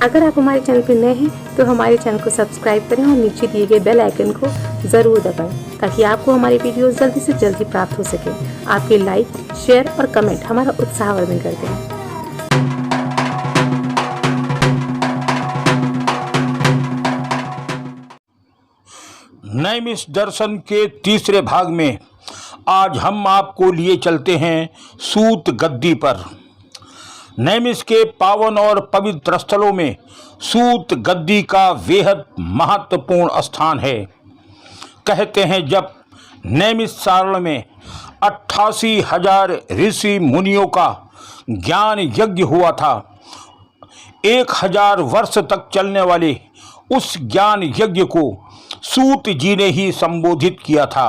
अगर आप हमारे चैनल पर नए हैं तो हमारे चैनल को सब्सक्राइब करें और नीचे दिए गए बेल आइकन को ज़रूर दबाएं ताकि आपको हमारी वीडियोस जल्दी से जल्दी प्राप्त हो सके। आपके लाइक, शेयर और कमेंट हमारा उत्साहवर्धन करते हैं। नैमिष दर्शन के तीसरे भाग में आज हम आपको लिए चलते हैं सूत गद्दी पर। नैमिष के पावन और पवित्र स्थलों में सूत गद्दी का बेहद महत्वपूर्ण स्थान है। कहते हैं जब नैमिष सारण में 88,000 ऋषि मुनियों का ज्ञान यज्ञ हुआ था। 1000 वर्ष तक चलने वाले उस ज्ञान यज्ञ को सूत जी ने ही संबोधित किया था।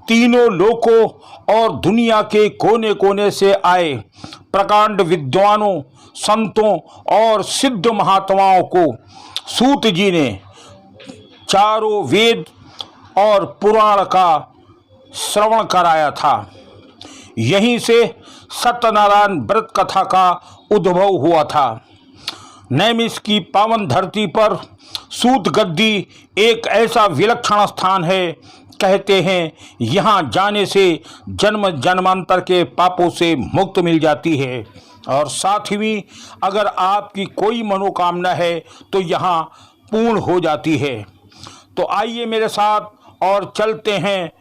तीनों लोकों और दुनिया के कोने कोने से आए प्रकांड विद्वानों, संतों और सिद्ध महात्माओं को सूत जी ने चारों वेद और पुराण का श्रवण कराया था। यहीं से सत्यनारायण व्रत कथा का उद्भव हुआ था। नैमिष की पावन धरती पर सूत गद्दी एक ऐसा विलक्षण स्थान है। कहते हैं यहाँ जाने से जन्म जन्मांतर के पापों से मुक्त मिल जाती है और साथ ही अगर आपकी कोई मनोकामना है तो यहाँ पूर्ण हो जाती है। तो आइए मेरे साथ और चलते हैं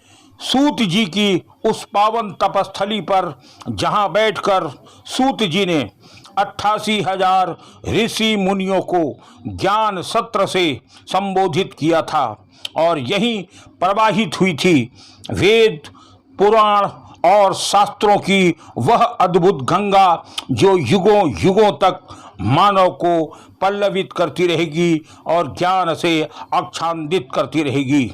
सूत जी की उस पावन तपस्थली पर जहाँ बैठकर सूत जी ने 88,000 ऋषि मुनियों को ज्ञान सत्र से संबोधित किया था और यहीं प्रवाहित हुई थी वेद, पुराण और शास्त्रों की वह अद्भुत गंगा जो युगों युगों तक मानव को पल्लवित करती रहेगी और ज्ञान से आच्छादित करती रहेगी।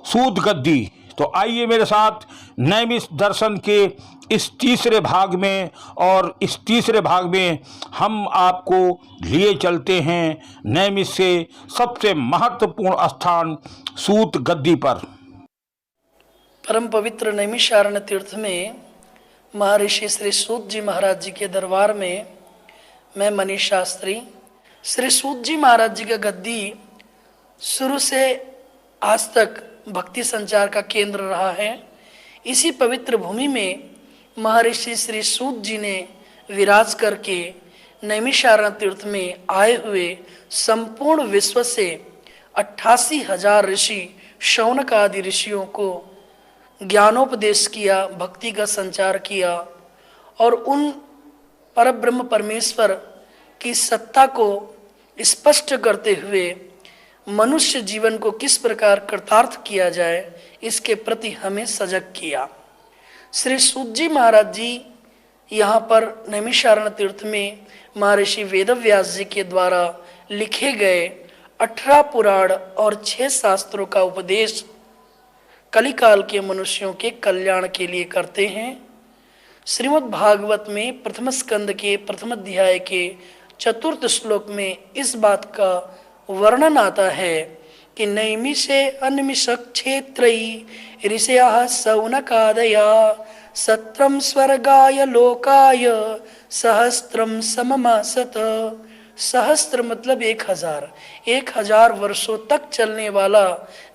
सूत गद्दी। तो आइए मेरे साथ नैमिष दर्शन के इस तीसरे भाग में, और इस तीसरे भाग में हम आपको लिए चलते हैं नैमिष से सबसे महत्वपूर्ण स्थान सूत गद्दी पर। परम पवित्र नैमिषारण्य तीर्थ में महर्षि श्री सूत जी महाराज जी के दरबार में मैं मनीष शास्त्री। श्री सूत जी महाराज जी का गद्दी शुरू से आज तक भक्ति संचार का केंद्र रहा है। इसी पवित्र भूमि में महर्षि श्री सूत जी ने विराज करके नैमिषारण्य तीर्थ में आए हुए संपूर्ण विश्व से 88,000 ऋषि, शौनक आदि ऋषियों को ज्ञानोपदेश किया, भक्ति का संचार किया और उन परब्रह्म परमेश्वर की सत्ता को स्पष्ट करते हुए मनुष्य जीवन को किस प्रकार कृतार्थ किया जाए इसके प्रति हमें सजग किया। श्री सूत जी महाराज जी यहाँ पर नैमिषारण्य तीर्थ में महर्षि वेदव्यास जी के द्वारा लिखे गए 18 पुराण और 6 शास्त्रों का उपदेश कलिकाल के मनुष्यों के कल्याण के लिए करते हैं। श्रीमद् भागवत में प्रथम स्कंद के प्रथम अध्याय के 4th श्लोक में इस बात का वर्णन आता है कि नैमिषे अन्मिष क्षेत्रैः ऋषयः शौनकादया सत्रम स्वर्गाय लोकाय सहस्त्रम सममासत। सहस्त्र मतलब 1000 वर्षों तक चलने वाला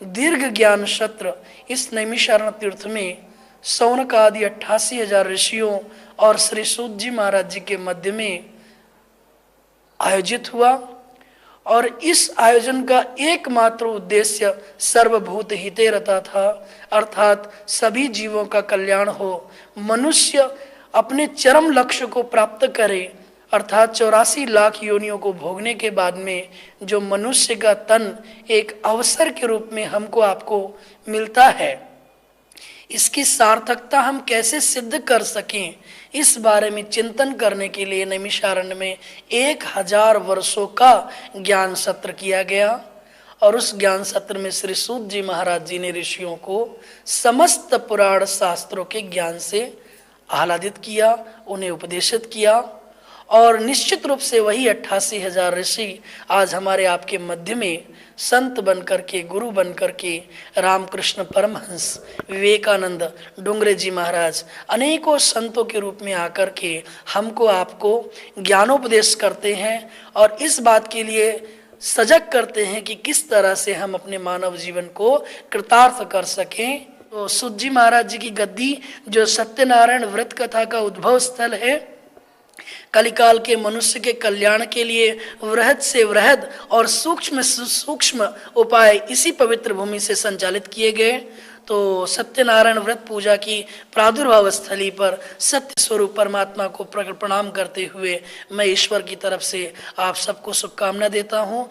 दीर्घ ज्ञान सत्र इस नैमिषारण्य तीर्थ में शौनक आदि 88,000 ऋषियों और श्री सूत जी महाराज जी के मध्य में आयोजित हुआ। और इस आयोजन का एकमात्र उद्देश्य सर्वभूत हिते रता था, अर्थात सभी जीवों का कल्याण हो, मनुष्य अपने चरम लक्ष्य को प्राप्त करे, अर्थात 84 लाख योनियों को भोगने के बाद में जो मनुष्य का तन एक अवसर के रूप में हमको आपको मिलता है, इसकी सार्थकता हम कैसे सिद्ध कर सकें, इस बारे में चिंतन करने के लिए नैमिषारण्य में 1000 वर्षों का ज्ञान सत्र किया गया। और उस ज्ञान सत्र में श्री सूत जी महाराज जी ने ऋषियों को समस्त पुराण शास्त्रों के ज्ञान से आह्लादित किया, उन्हें उपदेशित किया और निश्चित रूप से वही 88,000 ऋषि आज हमारे आपके मध्य में संत बन करके, गुरु बन करके, रामकृष्ण परमहंस, विवेकानंद, डोंगरे जी महाराज, अनेकों संतों के रूप में आकर के हमको आपको ज्ञानोपदेश करते हैं और इस बात के लिए सजग करते हैं कि किस तरह से हम अपने मानव जीवन को कृतार्थ कर सकें। तो सूत जी महाराज जी की गद्दी जो सत्यनारायण व्रत कथा का उद्भव स्थल है, कलिकाल के मनुष्य के कल्याण के लिए वृहद से वृहद और सूक्ष्म से सूक्ष्म उपाय इसी पवित्र भूमि से संचालित किए गए। तो सत्यनारायण व्रत पूजा की प्रादुर्भाव स्थली पर सत्य स्वरूप परमात्मा को प्रणाम करते हुए मैं ईश्वर की तरफ से आप सबको शुभकामना देता हूँ।